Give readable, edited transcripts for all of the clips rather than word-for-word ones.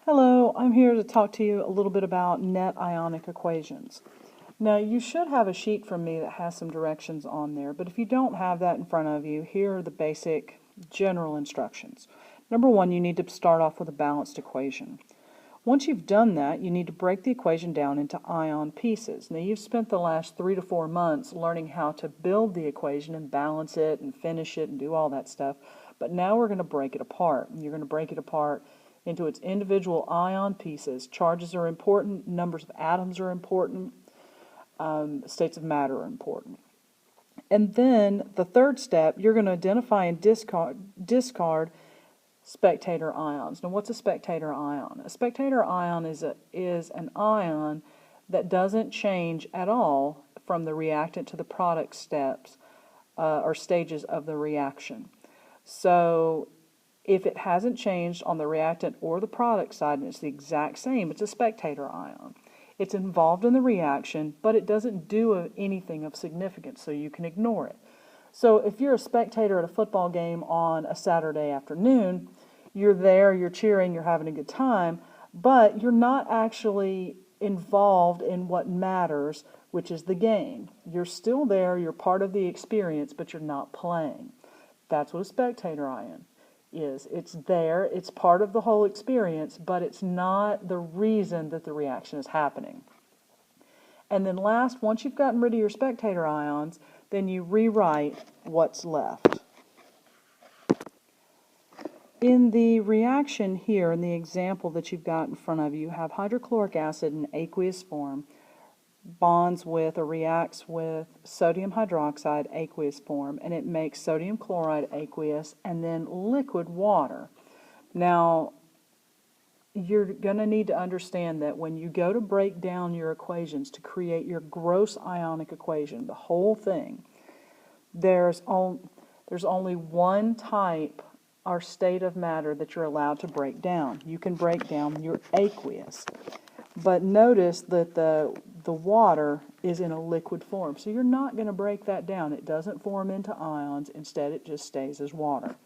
Hello, I'm here to talk to you a little bit about net ionic equations. Now, you should have a sheet from me that has some directions on there, but if you don't have that in front of you, here are the basic general instructions. Number one, you need to start off with a balanced equation. Once you've done that, you need to break the equation down into ion pieces. Now, you've spent the last 3 to 4 months learning how to build the equation and balance it and finish it and do all that stuff, but now we're going to break it apart. You're going to break it apart into its individual ion pieces. Charges are important, numbers of atoms are important, states of matter are important. And then the third step, you're going to identify and discard spectator ions. Now, what's a spectator ion? A spectator ion is an ion that doesn't change at all from the reactant to the product steps or stages of the reaction. So if it hasn't changed on the reactant or the product side and it's the exact same, it's a spectator ion. It's involved in the reaction, but it doesn't do anything of significance, so you can ignore it. So if you're a spectator at a football game on a Saturday afternoon, you're there, you're cheering, you're having a good time, but you're not actually involved in what matters, which is the game. You're still there, you're part of the experience, but you're not playing. That's what a spectator ion is. It's there, it's part of the whole experience, but it's not the reason that the reaction is happening. And then last, once you've gotten rid of your spectator ions, then you rewrite what's left. In the reaction here, in the example that you've got in front of you, you have hydrochloric acid in aqueous form bonds with or reacts with sodium hydroxide aqueous form, and it makes sodium chloride aqueous and then liquid water. Now, you're going to need to understand that when you go to break down your equations to create your gross ionic equation, the whole thing, there's only one type or state of matter that you're allowed to break down. You can break down your aqueous. But notice that the water is in a liquid form, so you're not going to break that down. It doesn't form into ions. Instead, it just stays as water.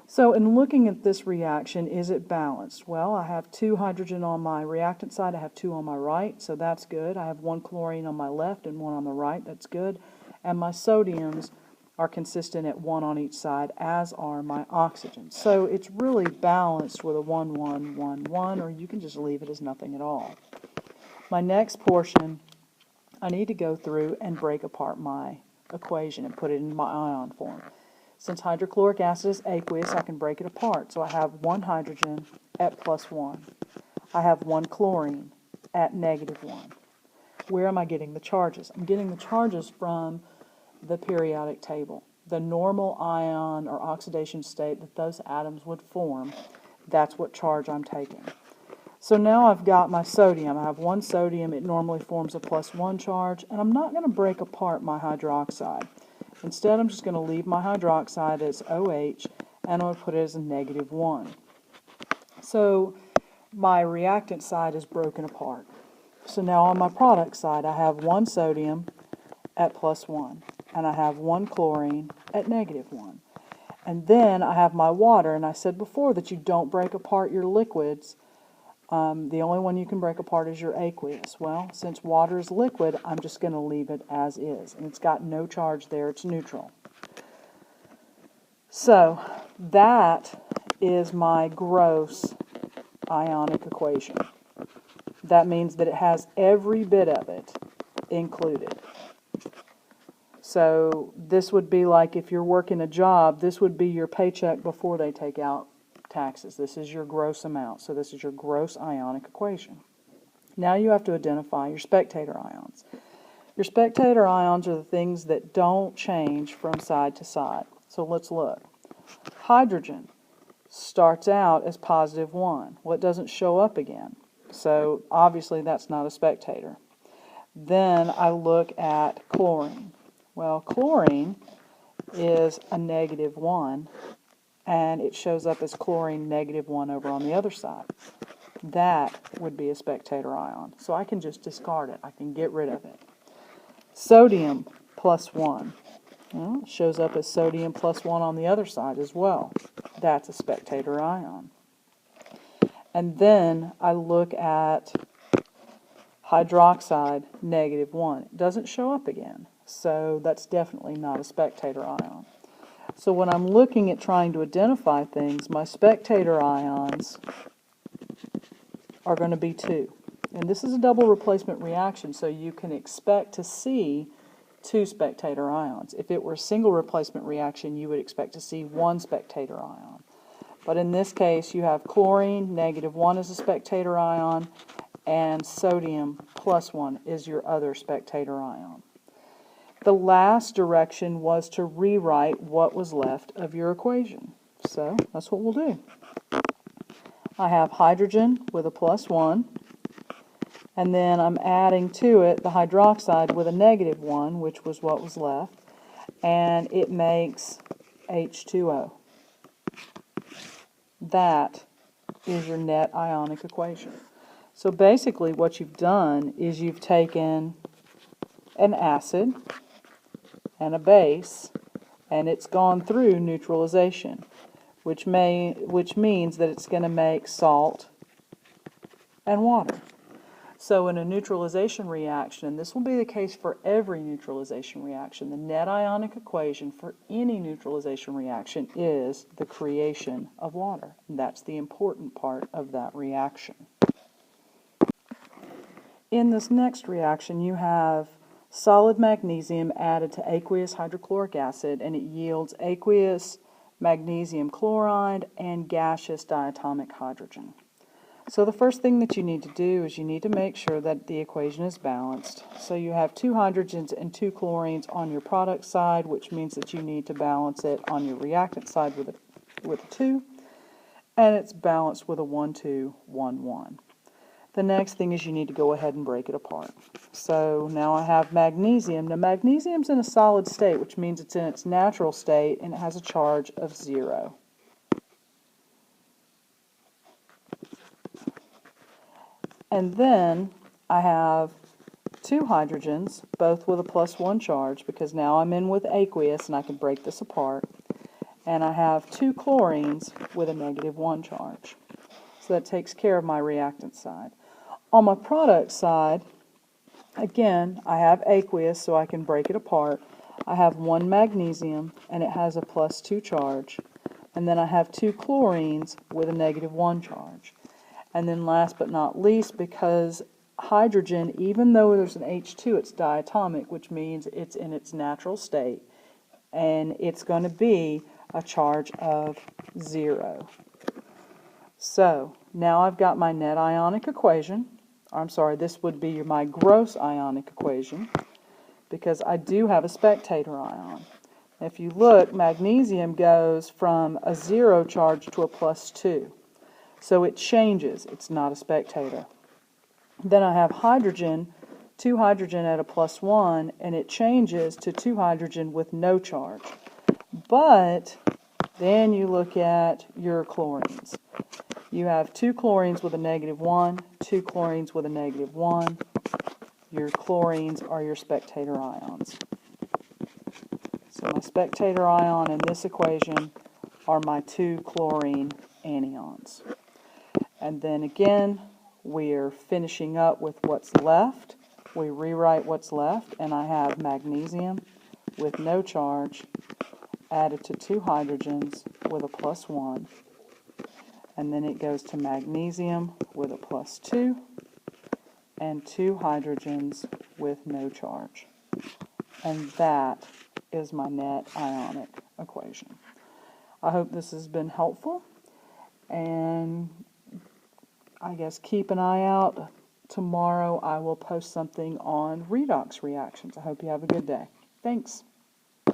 So in looking at this reaction, is it balanced? Well, I have 2 hydrogen on my reactant side. I have 2 on my right, so that's good. I have 1 chlorine on my left and 1 on the right. That's good. And my sodiums are consistent at 1 on each side, as are my oxygens. So it's really balanced with a 1, 1, 1, 1, or you can just leave it as nothing at all. My next portion, I need to go through and break apart my equation and put it in my ion form. Since hydrochloric acid is aqueous, I can break it apart. So I have 1 hydrogen at +1. I have 1 chlorine at -1. Where am I getting the charges? I'm getting the charges from the periodic table. The normal ion or oxidation state that those atoms would form, that's what charge I'm taking. So now I've got my sodium. I have 1 sodium. It normally forms a +1 charge, and I'm not going to break apart my hydroxide. Instead, I'm just going to leave my hydroxide as OH, and I'm going to put it as a -1. So my reactant side is broken apart. So now on my product side, I have 1 sodium at +1, and I have 1 chlorine at -1. And then I have my water, and I said before that you don't break apart your liquids. The only one you can break apart is your aqueous. Well, since water is liquid, I'm just going to leave it as is, and it's got no charge there, it's neutral. So that is my gross ionic equation. That means that it has every bit of it included. So this would be like if you're working a job, this would be your paycheck before they take out taxes. This is your gross amount. So this is your gross ionic equation. Now you have to identify your spectator ions. Your spectator ions are the things that don't change from side to side. So let's look. Hydrogen starts out as +1. Well, it doesn't show up again. So obviously that's not a spectator. Then I look at chlorine. Well, chlorine is a -1, and it shows up as chlorine -1 over on the other side. That would be a spectator ion. So I can just discard it. I can get rid of it. Sodium +1. Well, it shows up as sodium +1 on the other side as well. That's a spectator ion. And then I look at hydroxide, -1. It doesn't show up again. So that's definitely not a spectator ion. So when I'm looking at trying to identify things, my spectator ions are going to be 2. And this is a double replacement reaction, so you can expect to see 2 spectator ions. If it were a single replacement reaction, you would expect to see 1 spectator ion. But in this case, you have chlorine, -1 is a spectator ion, and sodium, +1 is your other spectator ion. The last direction was to rewrite what was left of your equation. So that's what we'll do. I have hydrogen with a +1, and then I'm adding to it the hydroxide with a -1, which was what was left, and it makes H2O. That is your net ionic equation. So basically what you've done is you've taken an acid and a base, and it's gone through neutralization, which means that it's going to make salt and water. So in a neutralization reaction, and this will be the case for every neutralization reaction, the net ionic equation for any neutralization reaction is the creation of water. And that's the important part of that reaction. In this next reaction, you have solid magnesium added to aqueous hydrochloric acid, and it yields aqueous magnesium chloride and gaseous diatomic hydrogen. So the first thing that you need to do is you need to make sure that the equation is balanced. So you have 2 hydrogens and 2 chlorines on your product side, which means that you need to balance it on your reactant side with a 2, and it's balanced with a 1, 2, 1, 1. The next thing is you need to go ahead and break it apart. So now I have magnesium. Now magnesium's in a solid state, which means it's in its natural state, and it has a charge of 0. And then I have 2 hydrogens, both with a +1 charge, because now I'm in with aqueous and I can break this apart. And I have 2 chlorines with a -1 charge. So that takes care of my reactant side. On my product side, again, I have aqueous, so I can break it apart. I have 1 magnesium, and it has a +2 charge. And then I have 2 chlorines with a -1 charge. And then last but not least, because hydrogen, even though there's an H2, it's diatomic, which means it's in its natural state, and it's going to be a charge of 0. So now I've got my net ionic equation. I'm sorry, this would be my gross ionic equation, because I do have a spectator ion. If you look, magnesium goes from a 0 charge to a +2. So it changes. It's not a spectator. Then I have hydrogen, 2 hydrogen at a +1, and it changes to 2 hydrogen with no charge. But then you look at your chlorines. You have 2 chlorines with a -1, 2 chlorines with a -1. Your chlorines are your spectator ions. So my spectator ion in this equation are my 2 chlorine anions. And then again, we're finishing up with what's left. We rewrite what's left, and I have magnesium with no charge added to 2 hydrogens with a +1. And then it goes to magnesium with a +2 and 2 hydrogens with no charge. And that is my net ionic equation. I hope this has been helpful, and I guess keep an eye out. Tomorrow I will post something on redox reactions. I hope you have a good day. Thanks.